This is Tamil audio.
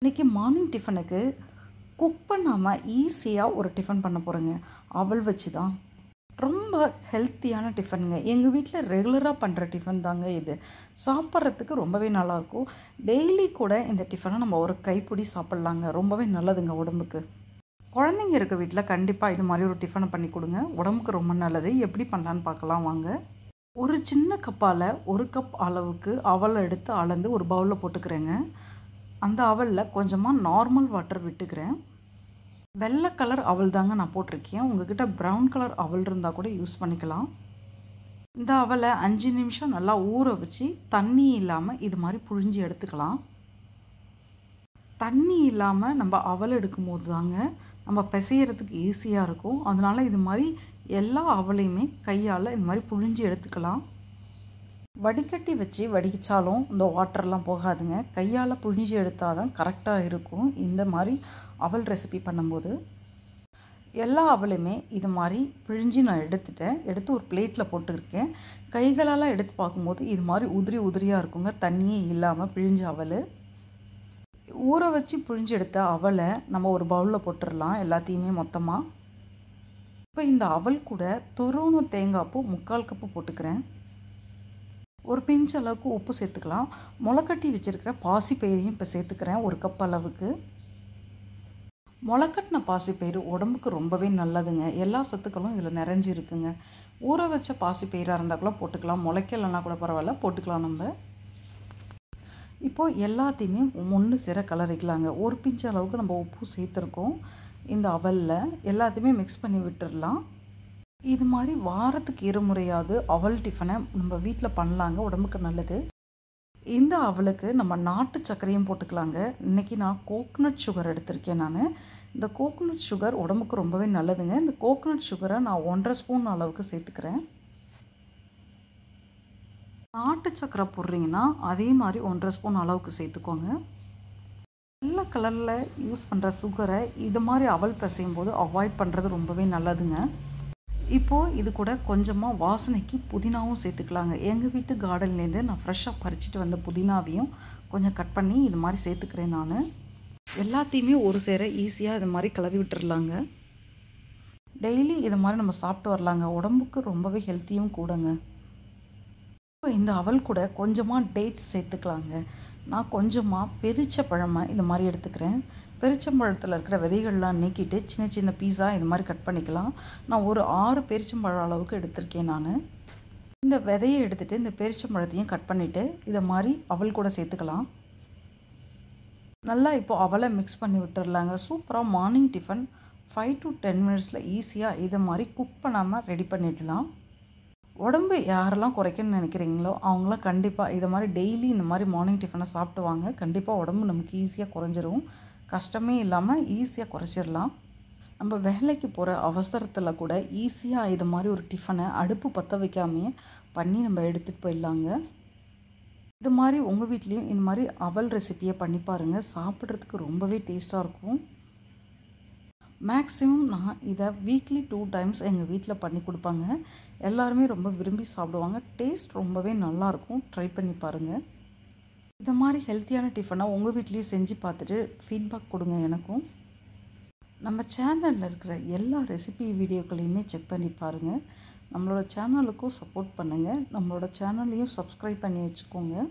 இன்றைக்கி மார்னிங் டிஃபனுக்கு குக் பண்ணாமல் ஈஸியாக ஒரு டிஃபன் பண்ண போகிறேங்க. அவல் வச்சு தான். ரொம்ப ஹெல்த்தியான டிஃபனுங்க. எங்கள் வீட்டில் ரெகுலராக பண்ணுற டிஃபன் தாங்க இது. சாப்பிட்றதுக்கு ரொம்பவே நல்லாயிருக்கும். டெய்லி கூட இந்த டிஃபனை நம்ம ஒரு கைப்பிடி சாப்பிட்லாங்க. ரொம்பவே நல்லதுங்க உடம்புக்கு. குழந்தைங்க இருக்க வீட்டில் கண்டிப்பாக இது மாதிரி ஒரு டிஃபனை பண்ணி கொடுங்க. உடம்புக்கு ரொம்ப நல்லது. எப்படி பண்ணலான்னு பார்க்கலாம் வாங்க. ஒரு சின்ன கப்பால் 1 கப் அளவுக்கு அவலை எடுத்து அளந்து ஒரு பவுலில் போட்டுக்கிறேங்க. அந்த அவலில் கொஞ்சமாக நார்மல் வாட்டர் விட்டுக்கிறேன். வெள்ளை கலர் அவல் தாங்க நான் போட்டிருக்கேன். உங்கள்கிட்ட ப்ரௌன் கலர் அவல் இருந்தால் கூட யூஸ் பண்ணிக்கலாம். இந்த அவலை 5 நிமிஷம் நல்லா ஊற வச்சு தண்ணி இல்லாமல் இது மாதிரி புழிஞ்சு எடுத்துக்கலாம். தண்ணி இல்லாமல் நம்ம அவல் எடுக்கும்போது தாங்க நம்ம பிசையறதுக்கு ஈஸியாக இருக்கும். அதனால் இது மாதிரி எல்லா அவலையுமே கையால் இது மாதிரி புழிஞ்சு எடுத்துக்கலாம். வடிகட்டி வச்சு வடிச்சாலும் இந்த வாட்டர்லாம் போகாதுங்க. கையால் புழிஞ்சு எடுத்தால் தான் கரெக்டாக இருக்கும். இந்த மாதிரி அவல் ரெசிபி பண்ணும்போது எல்லா அவலையுமே இது மாதிரி பிழிஞ்சு நான் எடுத்துட்டேன். எடுத்து ஒரு பிளேட்டில் போட்டுருக்கேன். கைகளால் எடுத்து பார்க்கும்போது இது மாதிரி உதிரியாக இருக்குங்க. தண்ணியே இல்லாமல் பிழிஞ்ச அவல். ஊற வச்சு புழிஞ்சு எடுத்த அவலை நம்ம ஒரு பவுலில் போட்டுடலாம் எல்லாத்தையுமே மொத்தமாக. இப்போ இந்த அவல் கூட துருவன தேங்காய் பூ 3/4 கப்பு போட்டுக்கிறேன். ஒரு பிஞ்ச் அளவுக்கு உப்பு சேர்த்துக்கலாம். முளைக்கட்டி வச்சுருக்கிற பாசிப்பயிரையும் இப்போ சேர்த்துக்கிறேன் 1 கப் அளவுக்கு. முளைக்கட்டின பாசிப்பயிறு உடம்புக்கு ரொம்பவே நல்லதுங்க. எல்லா சத்துக்களும் இதில் நிறைஞ்சி இருக்குங்க. ஊற வச்ச பாசிப்பயிராக இருந்தால் கூட போட்டுக்கலாம். முளைக்கலைன்னா கூட பரவாயில்ல, போட்டுக்கலாம் நம்ம. இப்போது எல்லாத்தையுமே ஒன்று சேர கலரிக்கலாங்க. ஒரு பிஞ்ச் அளவுக்கு நம்ம உப்பு சேர்த்துருக்கோம். இந்த அவலில் எல்லாத்தையுமே மிக்ஸ் பண்ணி விட்டுடலாம். இது மாதிரி வாரத்துக்கு 2 முறையாவது அவல் டிஃபனை நம்ம வீட்டில் பண்ணலாங்க. உடம்புக்கு நல்லது. இந்த அவலுக்கு நம்ம நாட்டு சர்க்கரையும் போட்டுக்கலாங்க. இன்றைக்கி நான் கோகனட் சுகர் எடுத்திருக்கேன். இந்த கோகனட் சுகர் உடம்புக்கு ரொம்பவே நல்லதுங்க. இந்த கோகனட் சுகரை நான் 1.5 ஸ்பூன் அளவுக்கு சேர்த்துக்கிறேன். நாட்டு சர்க்கரை போடுறீங்கன்னா அதே மாதிரி 1.5 ஸ்பூன் அளவுக்கு சேர்த்துக்கோங்க. வெள்ளை கலரில் யூஸ் பண்ணுற சுகரை இது மாதிரி அவல் பிசையும் போது அவாய்ட் பண்ணுறது ரொம்பவே நல்லதுங்க. இப்போது இது கூட கொஞ்சமாக வாசனைக்கு புதினாவும் சேர்த்துக்கலாங்க. எங்கள் வீட்டு கார்டன்லேருந்து நான் ஃப்ரெஷ்ஷாக பறிச்சிட்டு வந்த புதினாவையும் கொஞ்சம் கட் பண்ணி இது மாதிரி சேர்த்துக்கிறேன். நான் எல்லாத்தையுமே ஒரு சேர ஈஸியாக இது மாதிரி கிளறி விட்டுறலாங்க. டெய்லி இது மாதிரி நம்ம சாப்பிட்டு வரலாங்க. உடம்புக்கு ரொம்பவே ஹெல்த்தியும் கூடங்க. இப்போ இந்த அவல் கூட கொஞ்சமாக டேட்ஸ் சேர்த்துக்கலாங்க. நான் கொஞ்சமாக பெரிச்சப்பழமை இது மாதிரி எடுத்துக்கிறேன். பெரிச்சம்பழத்தில் இருக்கிற விதைகள்லாம் நீக்கிட்டு சின்ன சின்ன பீஸாக இது மாதிரி கட் பண்ணிக்கலாம். நான் ஒரு 6 பெரிச்சம்பழம் அளவுக்கு எடுத்திருக்கேன். இந்த விதையை எடுத்துகிட்டு இந்த பெரிச்சம்பழத்தையும் கட் பண்ணிவிட்டு இதை மாதிரி அவல் கூட சேர்த்துக்கலாம். நல்லா இப்போது அவலை மிக்ஸ் பண்ணி விட்டுடலாங்க. சூப்பராக மார்னிங் டிஃபன் 5 to 10 மினிட்ஸில் ஈஸியாக இதை மாதிரி குக் பண்ணாமல் ரெடி பண்ணிடலாம். உடம்பு யாரெல்லாம் குறைக்கணும்னு நினைக்கிறீங்களோ அவங்களாம் கண்டிப்பாக இதை மாதிரி டெய்லி இந்த மாதிரி மார்னிங் டிஃபனை சாப்பிட்டு வாங்க. கண்டிப்பாக உடம்பு நமக்கு ஈஸியாக குறைஞ்சிரும். கஷ்டமே இல்லாமல் ஈஸியாக குறைச்சிடலாம். நம்ம வேலைக்கு போகிற அவசரத்தில் கூட ஈஸியாக இது மாதிரி ஒரு டிஃபனை அடுப்பு பற்ற வைக்காமையே பண்ணி நம்ம எடுத்துகிட்டு போயிடலாங்க. இது மாதிரி உங்கள் வீட்லேயும் இந்த மாதிரி அவல் ரெசிப்பியை பண்ணி பாருங்கள். சாப்பிட்றதுக்கு ரொம்பவே டேஸ்ட்டாக இருக்கும். மேக்ஸிமம் நான் இதை வீக்லி 2 டைம்ஸ் எங்கள் வீட்டில் பண்ணி கொடுப்பாங்க. எல்லாருமே ரொம்ப விரும்பி சாப்பிடுவாங்க. டேஸ்ட் ரொம்பவே நல்லாயிருக்கும். ட்ரை பண்ணி பாருங்கள். இது மாதிரி ஹெல்த்தியான டிஃபனை உங்கள் வீட்லேயே செஞ்சு பார்த்துட்டு ஃபீட்பேக் கொடுங்க எனக்கும். நம்ம சேனலில் இருக்கிற எல்லா ரெசிபி வீடியோக்களையுமே செக் பண்ணி பாருங்கள். நம்மளோட சேனலுக்கும் சப்போர்ட் பண்ணுங்கள். நம்மளோட சேனலையும் சப்ஸ்கிரைப் பண்ணி வச்சுக்கோங்க.